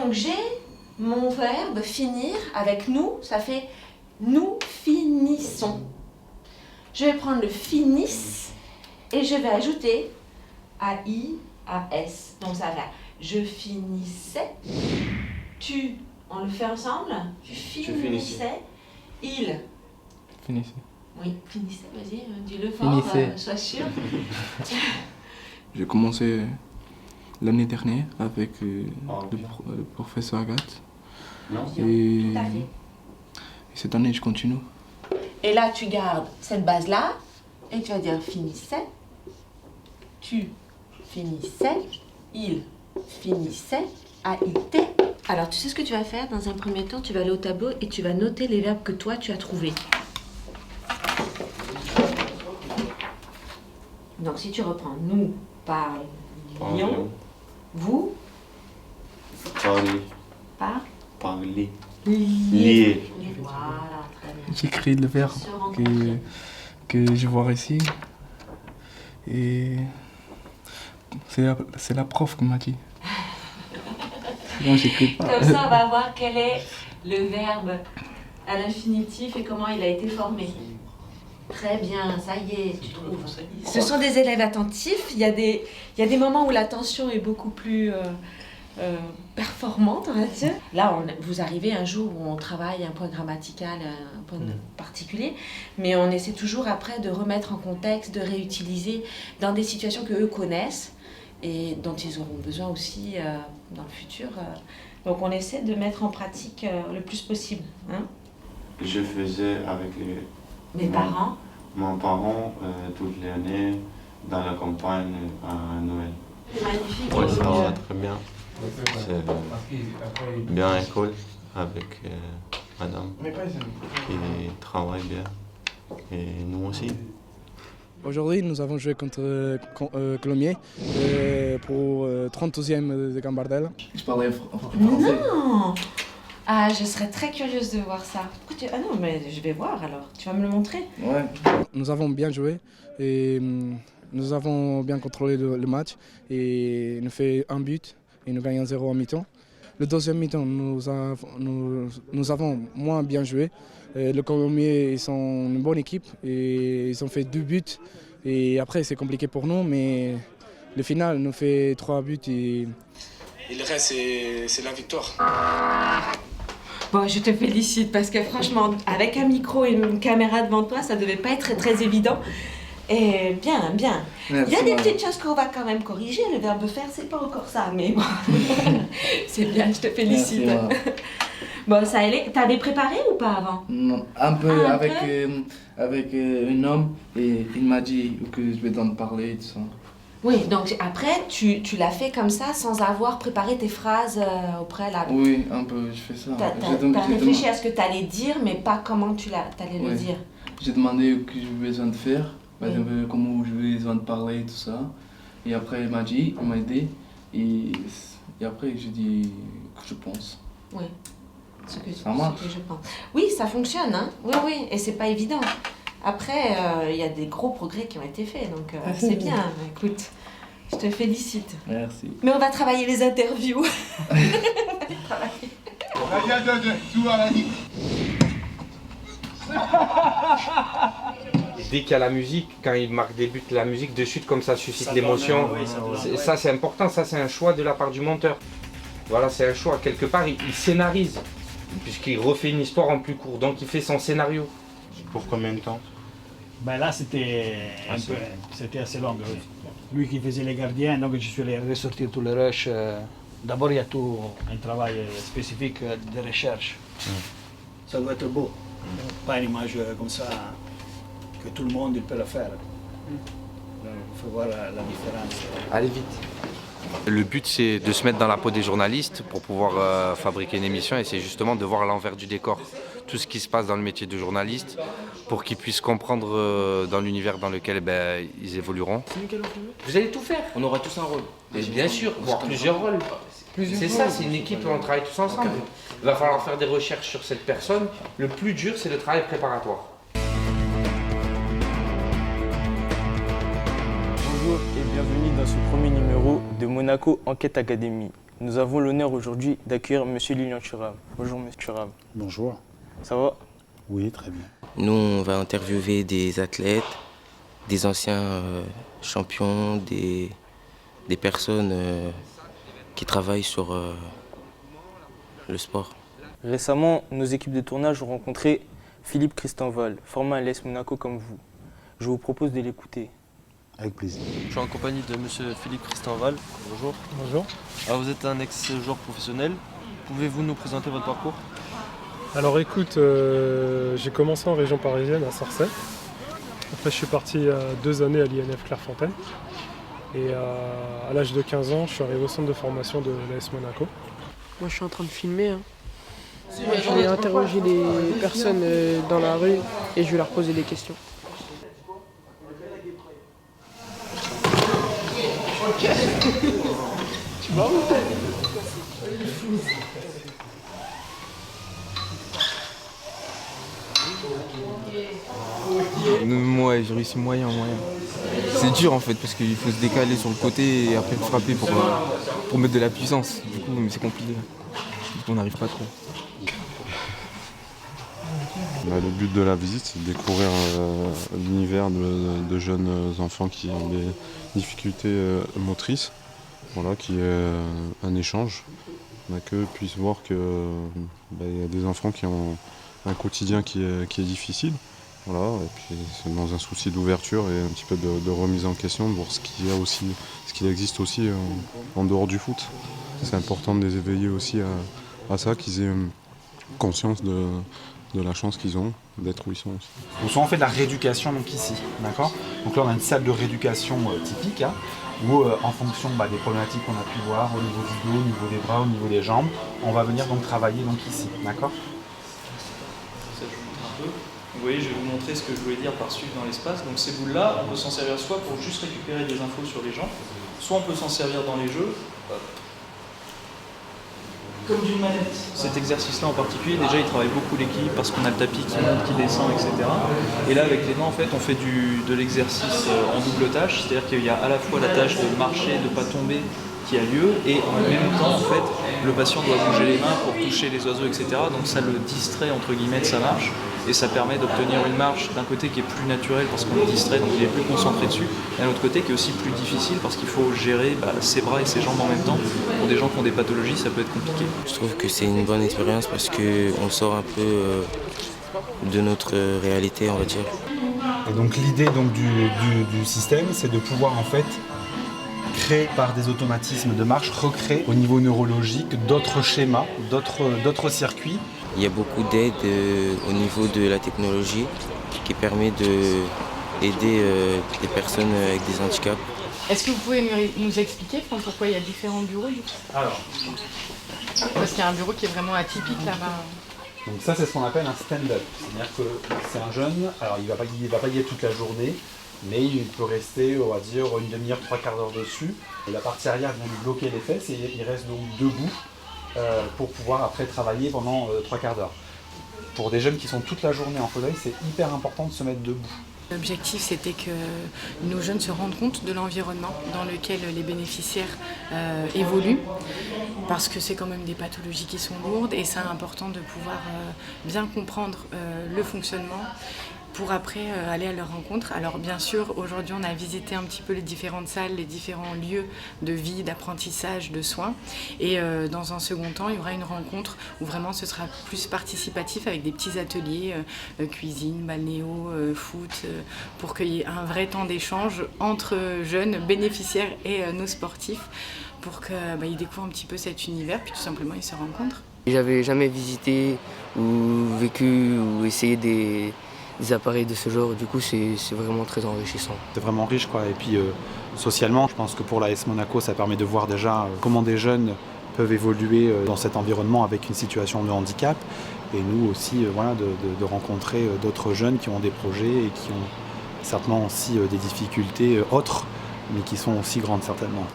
donc j'ai mon verbe finir avec nous, ça fait nous finissons. Je vais prendre le finisse et je vais ajouter AI, AS. Donc ça va faire je finissais, tu, on le fait ensemble, tu finissais, il. Finissez. Oui, finissez, vas-y, dis-le fort, sois sûr. J'ai commencé l'année dernière avec le professeur Agathe. Et Tout à fait. cette année, je continue. Et là, tu gardes cette base-là et tu vas dire finissait, tu finissais, il finissait, AIT. Alors, tu sais ce que tu vas faire dans un premier temps? Tu vas aller au tableau et tu vas noter les verbes que toi, tu as trouvés. Donc, si tu reprends, nous parlions, vous Parler. parliez. Lier. Voilà, très bien. J'écris le verbe Se rencontrer. que je vois ici. Et c'est la prof qui m'a dit. Non, j'écris pas. Comme ça, on va voir quel est le verbe à l'infinitif et comment il a été formé. Très bien, ça y est, tu trouves. Ce sont des élèves attentifs. Il y a des moments où l'attention est beaucoup plus performante, on va dire. Là, vous arrivez un jour où on travaille un point grammatical, un point particulier, mais on essaie toujours après de remettre en contexte, de réutiliser dans des situations que eux connaissent et dont ils auront besoin aussi dans le futur. Donc on essaie de mettre en pratique le plus possible. Hein. Je faisais avec Mes parents. Mes parents toute l'année dans la campagne à Noël. C'est magnifique. Oui, ça va très bien. C'est bien à l'école avec madame qui travaille bien. Et nous aussi. Aujourd'hui, nous avons joué contre Colomiers pour 32e de Gambardella. Je parlais français. Non. Ah, je serais très curieuse de voir ça. Ah non, mais je vais voir alors. Tu vas me le montrer? Ouais. Nous avons bien joué et nous avons bien contrôlé le match et nous fait un but et nous gagnons 0 en mi-temps. Le deuxième mi-temps, nous avons moins bien joué. Le Colomiers, ils sont une bonne équipe et ils ont fait 2 buts. Et après, c'est compliqué pour nous, mais le final nous fait 3 buts et le reste, c'est la victoire. Bon, je te félicite parce que franchement, avec un micro et une caméra devant toi, ça devait pas être très, très évident. Et bien, bien. Merci, il y a des petites choses qu'on va quand même corriger. Le verbe faire, c'est pas encore ça, mais bon. C'est bien, je te félicite. Merci, bon, ça allait. T'avais préparé ou pas avant? Non, un peu avec un homme et il m'a dit que je vais t'en parler et tout ça. Oui, donc après, tu l'as fait comme ça sans avoir préparé tes phrases au préalable. Oui, un peu, je fais ça. T'as réfléchi à ce que t'allais dire, mais pas comment t'allais le dire. J'ai demandé ce que j'ai besoin de faire, par exemple, comment j'ai besoin de parler et tout ça. Et après, il m'a aidé. Et après, j'ai dit que je pense. Oui, ce que je pense. Oui, ça fonctionne, hein. Oui, oui, et c'est pas évident. Après, il y a des gros progrès qui ont été faits, donc c'est bien. Écoute, je te félicite. Merci. Mais on va travailler les interviews. Dès qu'il y a la musique, quand il marque des buts, la musique de suite comme ça suscite l'émotion. Ça c'est important, ça c'est un choix de la part du monteur. Voilà, c'est un choix. Quelque part, il scénarise, puisqu'il refait une histoire en plus court, donc il fait son scénario. Pour combien de temps? Ben là, c'était assez long. Oui. Lui qui faisait les gardiens, donc je suis allé ressortir tout le rush. D'abord, il y a tout un travail spécifique de recherche. Ça doit être beau. Pas une image comme ça que tout le monde il peut le faire. Il faut voir la différence. Allez vite. Le but, c'est de se mettre dans la peau des journalistes pour pouvoir fabriquer une émission et c'est justement de voir l'envers du décor. Tout ce qui se passe dans le métier de journaliste pour qu'ils puissent comprendre dans l'univers dans lequel ils évolueront. Vous allez tout faire. On aura tous un rôle. Et bien sûr, voire plusieurs rôles. C'est ça, c'est une équipe où on travaille tous ensemble. Il va falloir faire des recherches sur cette personne. Le plus dur, c'est le travail préparatoire. Bonjour et bienvenue dans ce premier numéro de Monaco Enquête Academy. Nous avons l'honneur aujourd'hui d'accueillir M. Lilian Thuram. Bonjour M. Thuram. Bonjour. Ça va? Oui, très bien. Nous, on va interviewer des athlètes, des anciens champions, des personnes qui travaillent sur le sport. Récemment, nos équipes de tournage ont rencontré Philippe Christenval, formé à l'AS Monaco comme vous. Je vous propose de l'écouter. Avec plaisir. Je suis en compagnie de M. Philippe Christenval. Bonjour. Bonjour. Alors vous êtes un ex-joueur professionnel. Pouvez-vous nous présenter votre parcours? Alors écoute, j'ai commencé en région parisienne à Sarcelles. Après je suis parti 2 années à l'INF Clairefontaine. Et à l'âge de 15 ans, je suis arrivé au centre de formation de l'AS Monaco. Moi je suis en train de filmer. Moi, je vais interroger les personnes dans la rue et je vais leur poser des questions. Tu vas où? Moi, j'ai réussi moyen. C'est dur en fait parce qu'il faut se décaler sur le côté et après frapper pour mettre de la puissance. Du coup, c'est compliqué. Du coup, on n'arrive pas trop. Le but de la visite, c'est de découvrir l'univers de jeunes enfants qui ont des difficultés motrices, voilà, qui est un échange, qu'eux puissent voir qu'il y a des enfants qui ont un quotidien qui est difficile, voilà, et puis c'est dans un souci d'ouverture et un petit peu de remise en question, de voir ce qu'il existe aussi en dehors du foot. C'est important de les éveiller aussi à ça, qu'ils aient conscience de la chance qu'ils ont d'être où ils sont aussi. Donc soit on fait de la rééducation donc ici, d'accord? Donc là on a une salle de rééducation typique, hein, où en fonction des problématiques qu'on a pu voir au niveau du dos, au niveau des bras, au niveau des jambes, on va venir donc travailler donc ici, d'accord? Ça, je vous montre un peu. Vous voyez, je vais vous montrer ce que je voulais dire par suivre dans l'espace. Donc ces boules-là, on peut s'en servir soit pour juste récupérer des infos sur les gens, soit on peut s'en servir dans les jeux. Comme d'une manette. Cet exercice-là en particulier, déjà il travaille beaucoup l'équilibre parce qu'on a le tapis qui monte, qui descend, etc. Et là avec les mains en fait on fait de l'exercice en double tâche, c'est-à-dire qu'il y a à la fois la tâche de marcher, de ne pas tomber qui a lieu, et en même temps en fait le patient doit bouger les mains pour toucher les oiseaux, etc. Donc ça le distrait entre guillemets de sa marche, et ça permet d'obtenir une marche d'un côté qui est plus naturelle parce qu'on est distrait, donc il est plus concentré dessus, et d'un autre côté qui est aussi plus difficile parce qu'il faut gérer ses bras et ses jambes en même temps. Pour des gens qui ont des pathologies, ça peut être compliqué. Je trouve que c'est une bonne expérience parce qu'on sort un peu de notre réalité, on va dire. Et donc l'idée donc, du système, c'est de pouvoir en fait créer par des automatismes de marche, recréer au niveau neurologique d'autres schémas, d'autres circuits. Il y a beaucoup d'aide au niveau de la technologie qui permet d'aider des personnes avec des handicaps. Est-ce que vous pouvez nous expliquer pourquoi il y a différents bureaux du coup? Alors, parce qu'il y a un bureau qui est vraiment atypique là-bas. Donc ça c'est ce qu'on appelle un stand-up, c'est-à-dire que c'est un jeune, alors il va pas y être toute la journée, mais il peut rester, on va dire, une demi-heure, 3/4 d'heure dessus. Et la partie arrière vient lui bloquer les fesses et il reste donc debout pour pouvoir après travailler pendant 3/4 d'heure. Pour des jeunes qui sont toute la journée en fauteuil, c'est hyper important de se mettre debout. L'objectif, c'était que nos jeunes se rendent compte de l'environnement dans lequel les bénéficiaires évoluent, parce que c'est quand même des pathologies qui sont lourdes et c'est important de pouvoir bien comprendre le fonctionnement pour après aller à leur rencontre. Alors bien sûr, aujourd'hui on a visité un petit peu les différentes salles, les différents lieux de vie, d'apprentissage, de soins. Et dans un second temps, il y aura une rencontre où vraiment ce sera plus participatif avec des petits ateliers, cuisine, balnéo, foot, pour qu'il y ait un vrai temps d'échange entre jeunes bénéficiaires et nos sportifs, pour qu'ils découvrent un petit peu cet univers, puis tout simplement ils se rencontrent. J'avais jamais visité ou vécu ou essayé des appareils de ce genre, du coup c'est vraiment très enrichissant. C'est vraiment riche quoi, et puis socialement je pense que pour l'AS Monaco ça permet de voir déjà comment des jeunes peuvent évoluer dans cet environnement avec une situation de handicap, et nous aussi de rencontrer d'autres jeunes qui ont des projets et qui ont certainement aussi des difficultés autres mais qui sont aussi grandes certainement.